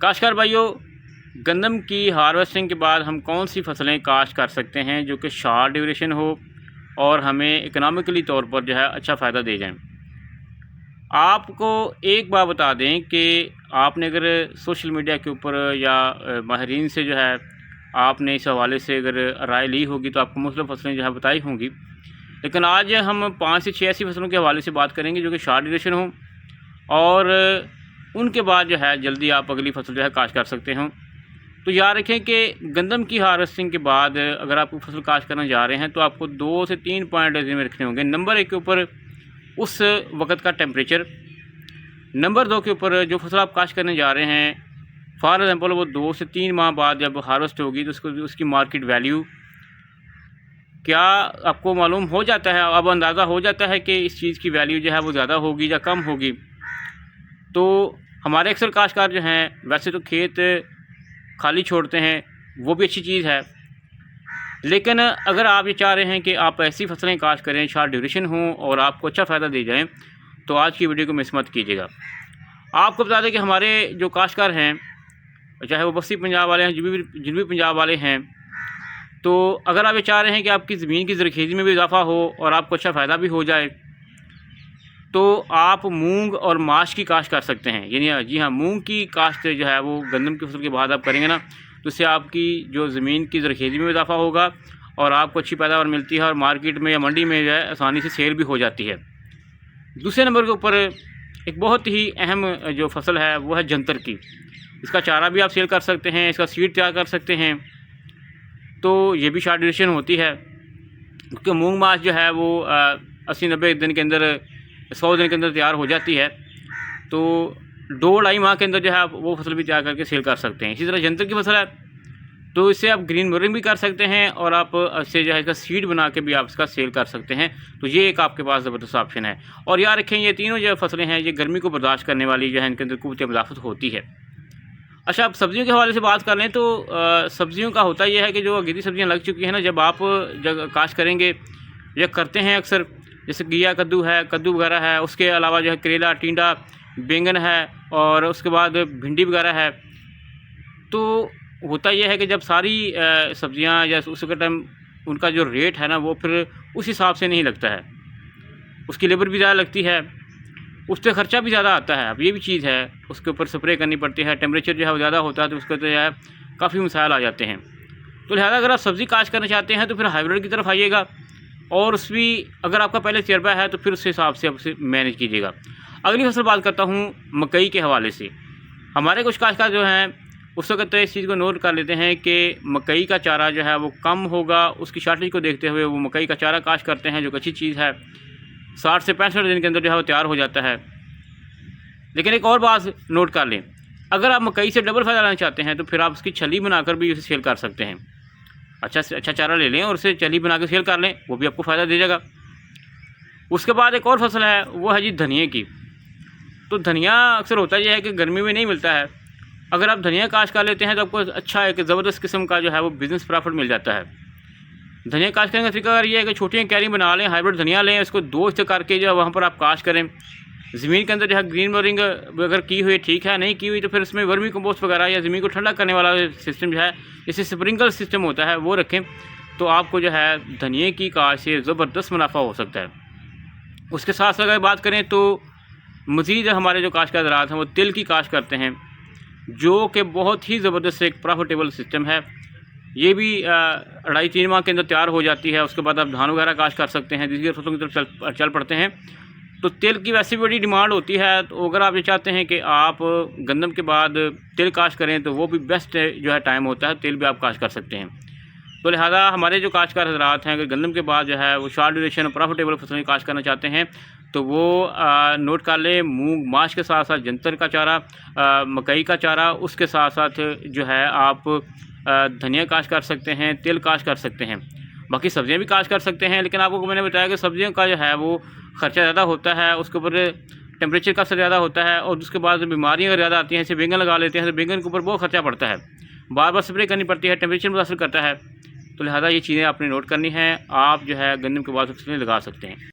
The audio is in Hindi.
काश्तकार भाइयों, गंदम की हार्वेस्टिंग के बाद हम कौन सी फसलें काश्त कर सकते हैं जो कि शॉर्ट ड्यूरेशन हो और हमें इकोनॉमिकली तौर पर जो है अच्छा फ़ायदा दे जाएं। आपको एक बात बता दें कि आपने अगर सोशल मीडिया के ऊपर या माहिरीन से जो है आपने इस हवाले से अगर राय ली होगी तो आपको मुख्तलिफ़ फसलें जो है बताई होंगी, लेकिन आज हम 5 से 6 ऐसी फसलों के हवाले से बात करेंगे जो कि शॉर्ट ड्यूरेशन हो और उनके बाद जो है जल्दी आप अगली फसल जो है काश्त कर सकते हो। तो याद रखें कि गंदम की हार्वेस्टिंग के बाद अगर आप फसल काश्त करने जा रहे हैं तो आपको 2 से 3 पॉइंट ध्यान में रखने होंगे। नंबर 1 के ऊपर उस वक़्त का टेम्परेचर, नंबर 2 के ऊपर जो फसल आप काश्त करने जा रहे हैं फॉर एग्ज़ाम्पल वो 2 से 3 माह बाद जब हार्वेस्ट होगी तो उसकी मार्केट वैल्यू क्या आपको मालूम हो जाता है, अब अंदाज़ा हो जाता है कि इस चीज़ की वैल्यू जो है वो ज़्यादा होगी या कम होगी। तो हमारे अक्सर काश्तकार जो हैं वैसे तो खेत खाली छोड़ते हैं, वो भी अच्छी चीज़ है, लेकिन अगर आप ये चाह रहे हैं कि आप ऐसी फसलें काश्त करें शॉर्ट ड्यूरेशन हों और आपको अच्छा फ़ायदा दे जाएं, तो आज की वीडियो को मिस मत कीजिएगा। आपको बता दें कि हमारे जो काश्तकार हैं, चाहे वो बस्ती पंजाब वाले हैं, जनूबी पंजाब वाले हैं, तो अगर आप ये चाह रहे हैं कि आपकी ज़मीन की ज़रख़ीज़ी में भी इजाफ़ा हो और आपको अच्छा फ़ायदा भी हो जाए, तो आप मूंग और माश की काश्त कर सकते हैं। यानी जी हाँ, मूंग की काश्त जो है वो गंदम की फसल के बाद आप करेंगे ना, तो इससे आपकी जो ज़मीन की ज़रख़ीज़ी में इजाफ़ा होगा और आपको अच्छी पैदावार मिलती है और मार्केट में या मंडी में जो है आसानी से सेल भी हो जाती है। दूसरे नंबर के ऊपर एक बहुत ही अहम जो फसल है वो है जंतर की। इसका चारा भी आप सेल कर सकते हैं, इसका सीड तैयार कर सकते हैं, तो ये भी शॉर्ट ड्यूरेशन होती है। क्योंकि मूंग माश जो है वो 80-90 दिन के अंदर, 100 दिन के अंदर तैयार हो जाती है, तो 2-2.5 माह के अंदर जो है वो फसल भी तैयार करके सेल कर सकते हैं। इसी तरह जंतर की फसल है, तो इससे आप ग्रीन मोरिंग भी कर सकते हैं और आप इससे जो है इसका सीड बना के भी आप इसका सेल कर सकते हैं। तो ये एक आपके पास ज़बरदस्त ऑप्शन है। और याद रखें, ये तीनों जो फसलें हैं ये गर्मी को बर्दाश्त करने वाली जो है, इनके अंदर क़ुव्वत मदाफ़त होती है। अच्छा, अब सब्ज़ियों के हवाले से बात कर लें तो सब्ज़ियों का होता यह है कि जो गिरी सब्ज़ियाँ लग चुकी हैं ना, जब काश्त करेंगे या करते हैं अक्सर, जैसे घिया कद्दू है, कद्दू वगैरह है, उसके अलावा जो है करेला, टिंडा, बैंगन है और उसके बाद भिंडी वगैरह है। तो होता यह है कि जब सारी सब्ज़ियाँ या उसके टाइम उनका जो रेट है ना वो फिर उस हिसाब से नहीं लगता है, उसकी लेबर भी ज़्यादा लगती है, उस पर ख़र्चा भी ज़्यादा आता है। अब ये भी चीज़ है, उसके ऊपर स्प्रे करनी पड़ती है, टेम्परेचर जो है वो ज़्यादा होता है, तो उसके तो जो है काफ़ी मसाइल आ जाते हैं। तो लिहाजा अगर आप सब्ज़ी काश्त करना चाहते हैं तो फिर हाइब्रिड की तरफ आइएगा और उस भी अगर आपका पहले तजर्बा है तो फिर उस हिसाब से आप उसे मैनेज कीजिएगा। अगली फसल बात करता हूँ मकई के हवाले से। हमारे कुछ काश्तकार जो हैं उस वक्त तो इस चीज़ को नोट कर लेते हैं कि मकई का चारा जो है वो कम होगा, उसकी शॉर्टेज को देखते हुए वो मकई का चारा काश्त करते हैं, जो अच्छी चीज़ है। 60 से 65 दिन के अंदर जो है वो तैयार हो जाता है। लेकिन एक और बात नोट कर लें, अगर आप मकई से डबल फ़ायदा लेना चाहते हैं तो फिर आप उसकी छली बनाकर भी उसे सेल कर सकते हैं। अच्छा से अच्छा चारा ले लें और उसे छली बना के सेल कर लें, वो भी आपको फ़ायदा दे जाएगा। उसके बाद एक और फसल है वो है जी धनिए की। तो धनिया अक्सर होता यह है कि गर्मी में नहीं मिलता है। अगर आप धनिया काश्त कर लेते हैं तो आपको अच्छा एक ज़बरदस्त किस्म का जो है वो बिज़नेस प्रॉफिट मिल जाता है। धनिया काश्त करने का तरीका ये है कि छोटी क्यारी बना लें, हाइब्रिड धनिया लें, इसको 2 हिस्से करके जो है वहाँ पर आप काश्त करें। ज़मीन के अंदर जो है ग्रीन मोरिंग अगर की हुई ठीक है, नहीं की हुई तो फिर उसमें वर्मी कंपोस्ट वगैरह या ज़मीन को ठंडा करने वाला सिस्टम जो है, जैसे स्प्रिंकल सिस्टम होता है, वो रखें, तो आपको जो है धनिए की काश्त से ज़बरदस्त मुनाफा हो सकता है। उसके साथ साथ अगर बात करें तो मज़ीद हमारे जो काश्तकार हज़रात हैं वो तिल की काश्त करते हैं, जो कि बहुत ही ज़बरदस्त एक प्रॉफिटेबल सिस्टम है। ये भी 2.5-3 माह के अंदर तैयार हो जाती है। उसके बाद आप धान वगैरह काश्त कर सकते हैं, दूसरी फसलों की तरफ चल पड़ते हैं। तो तिल की वैसे भी बड़ी डिमांड होती है, तो अगर आप ये चाहते हैं कि आप गंदम के बाद तिल काश्त करें तो वो भी बेस्ट जो है टाइम होता है, तिल भी आप काश्त कर सकते हैं। तो लिहाजा हमारे जो काश्तकार हज़रात हैं अगर गंदम के बाद जो है वो शॉर्ट ड्यूरेशन प्रॉफिटेबल फसलें काश्त करना चाहते हैं तो वो नोट कर लें, मूंग माश के साथ साथ जंतर का चारा, मकई का चारा, उसके साथ साथ जो है आप धनिया काश्त कर सकते हैं, तिल काश्त कर सकते हैं, बाकी सब्ज़ियाँ भी काश्त कर सकते हैं। लेकिन आपको मैंने बताया कि सब्ज़ियों का जो है वो ख़र्चा ज़्यादा होता है, उसके ऊपर टेम्परेचर का असर ज़्यादा होता है और उसके बाद बीमारियाँ अगर ज़्यादा आती हैं, जैसे बैंगन लगा लेते हैं तो बैंगन के ऊपर बहुत ख़र्चा पड़ता है, बार बार स्प्रे करनी पड़ती है, टेम्परेचर मुतासर करता है। तो लिहाजा ये चीज़ें आपने नोट करनी है। आप जो है गंदम के बाद फसलें लगा सकते हैं।